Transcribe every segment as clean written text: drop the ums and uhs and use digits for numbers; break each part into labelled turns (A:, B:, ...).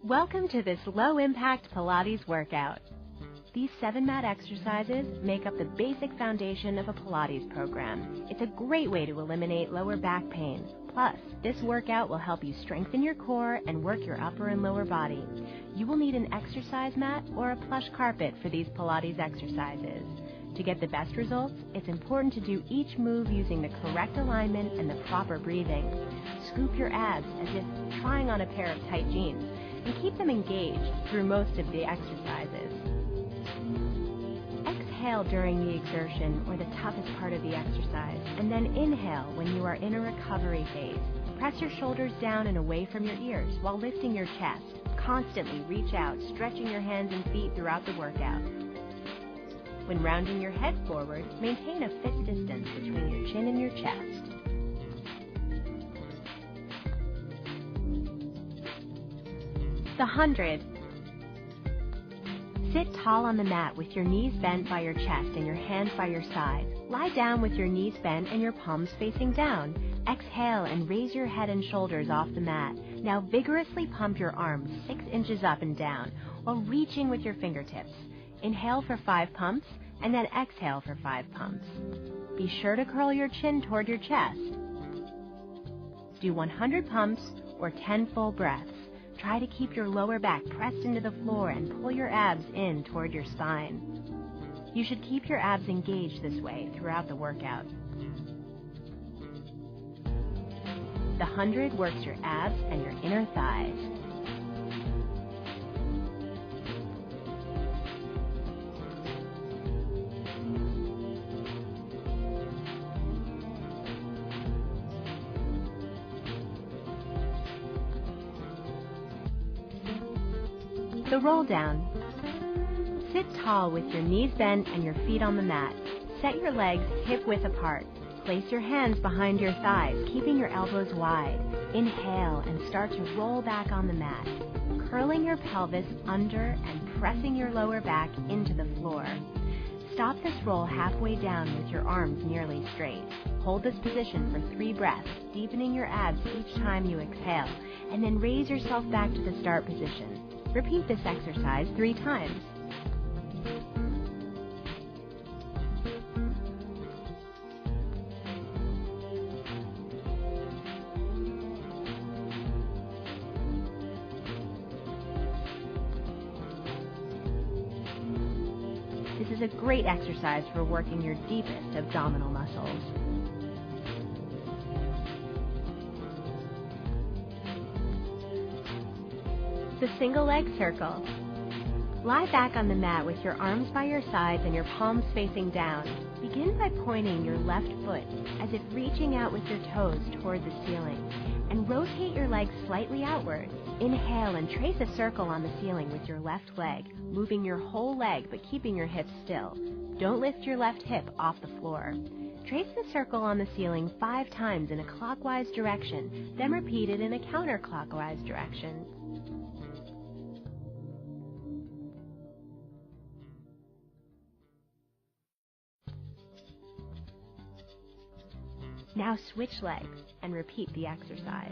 A: Welcome to this low-impact Pilates workout. These 7-mat exercises make up the basic foundation of a Pilates program. It's a great way to eliminate lower back pain. Plus, this workout will help you strengthen your core and work your upper and lower body. You will need an exercise mat or a plush carpet for these Pilates exercises. To get the best results, it's important to do each move using the correct alignment and the proper breathing. Scoop your abs as if trying on a pair of tight jeans, and keep them engaged through most of the exercises. Exhale during the exertion or the toughest part of the exercise, and then inhale when you are in a recovery phase. Press your shoulders down and away from your ears while lifting your chest. Constantly reach out, stretching your hands and feet throughout the workout. When rounding your head forward, maintain a fit distance between your chin and your chest. The 100. Sit tall on the mat with your knees bent by your chest and your hands by your sides. Lie down with your knees bent and your palms facing down. Exhale and raise your head and shoulders off the mat. Now vigorously pump your arms 6 inches up and down while reaching with your fingertips. Inhale for 5 pumps and then exhale for 5 pumps. Be sure to curl your chin toward your chest. Do 100 pumps or 10 full breaths. Try to keep your lower back pressed into the floor and pull your abs in toward your spine. You should keep your abs engaged this way throughout the workout. The 100 works your abs and your inner thighs. The roll down. Sit tall with your knees bent and your feet on the mat. Set your legs hip width apart. Place your hands behind your thighs, keeping your elbows wide. Inhale and start to roll back on the mat, curling your pelvis under and pressing your lower back into the floor. Stop this roll halfway down with your arms nearly straight. Hold this position for 3 breaths, deepening your abs each time you exhale, and then raise yourself back to the start position. Repeat this exercise 3 times. This is a great exercise for working your deepest abdominal muscles. The single leg circle. Lie back on the mat with your arms by your sides and your palms facing down. Begin by pointing your left foot as if reaching out with your toes toward the ceiling, and rotate your legs slightly outward. Inhale and trace a circle on the ceiling with your left leg, moving your whole leg but keeping your hips still. Don't lift your left hip off the floor. Trace the circle on the ceiling 5 times in a clockwise direction, then repeat it in a counterclockwise direction. Now switch legs and repeat the exercise.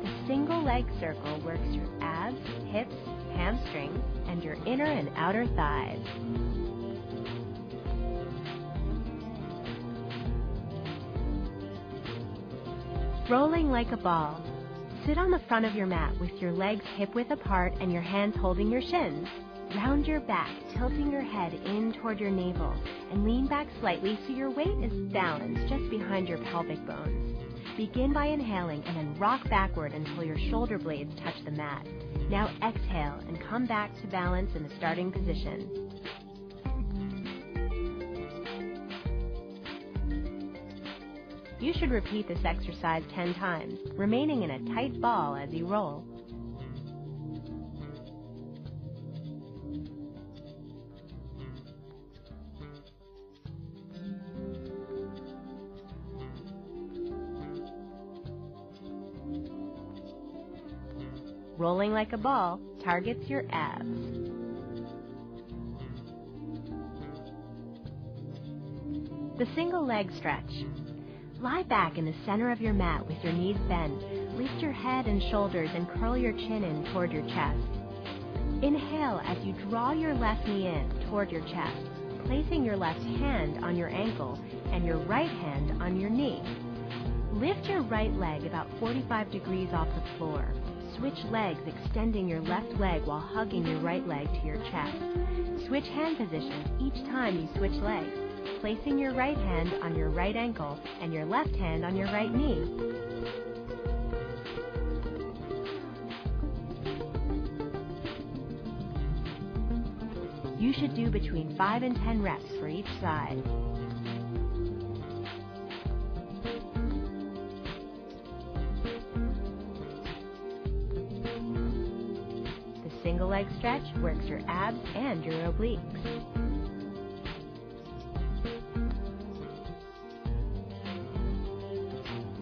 A: The single leg circle works your abs, hips, hamstrings, and your inner and outer thighs. Rolling like a ball. Sit on the front of your mat with your legs hip width apart and your hands holding your shins. Round your back, tilting your head in toward your navel, and lean back slightly so your weight is balanced just behind your pelvic bones. Begin by inhaling and then rock backward until your shoulder blades touch the mat. Now exhale and come back to balance in the starting position. You should repeat this exercise 10 times, remaining in a tight ball as you roll. rolling like a ball targets your abs. The single leg stretch. Lie back in the center of your mat with your knees bent. Lift your head and shoulders and curl your chin in toward your chest. Inhale as you draw your left knee in toward your chest, placing your left hand on your ankle and your right hand on your knee. Lift your right leg about 45 degrees off the floor. Switch legs, extending your left leg while hugging your right leg to your chest. Switch hand positions each time you switch legs, placing your right hand on your right ankle and your left hand on your right knee. You should do between 5 and 10 reps for each side. The single leg stretch works your abs and your obliques.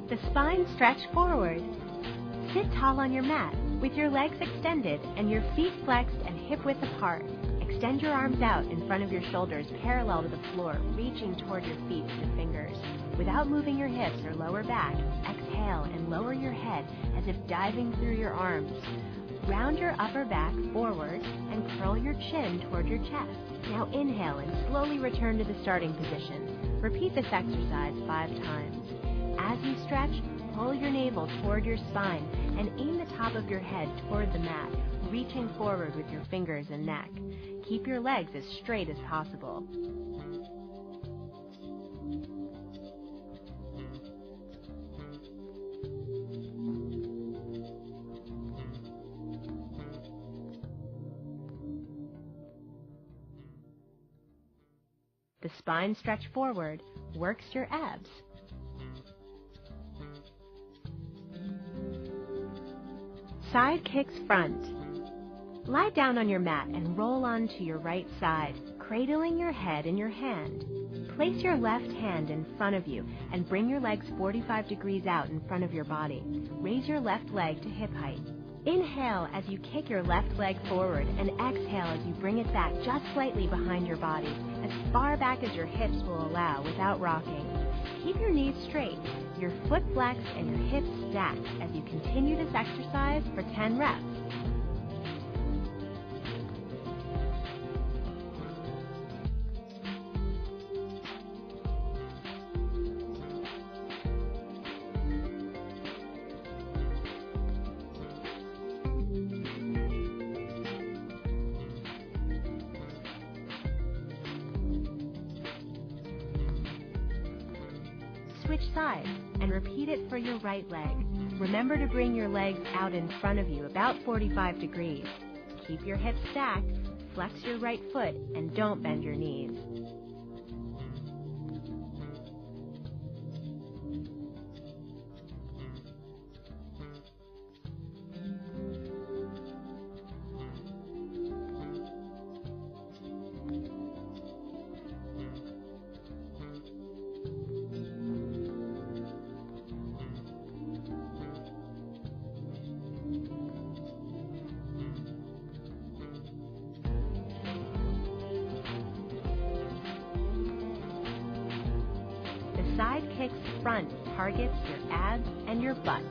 A: The spine stretch forward. Sit tall on your mat with your legs extended and your feet flexed and hip width apart. Extend your arms out in front of your shoulders parallel to the floor, reaching toward your feet with your fingers. Without moving your hips or lower back, exhale and lower your head as if diving through your arms. Round your upper back forward and curl your chin toward your chest. Now inhale and slowly return to the starting position. Repeat this exercise 5 times. As you stretch, pull your navel toward your spine and aim the top of your head toward the mat, reaching forward with your fingers and neck. Keep your legs as straight as possible. The spine stretch forward works your abs. Side kicks front. Lie down on your mat and roll onto your right side, cradling your head in your hand. Place your left hand in front of you and bring your legs 45 degrees out in front of your body. Raise your left leg to hip height. Inhale as you kick your left leg forward and exhale as you bring it back just slightly behind your body, as far back as your hips will allow without rocking. Keep your knees straight, your foot flexed and your hips stacked as you continue this exercise for 10 reps. Switch sides and repeat it for your right leg. Remember to bring your legs out in front of you about 45 degrees. Keep your hips stacked, flex your right foot, and don't bend your knees. Side kicks front targets your abs and your butt.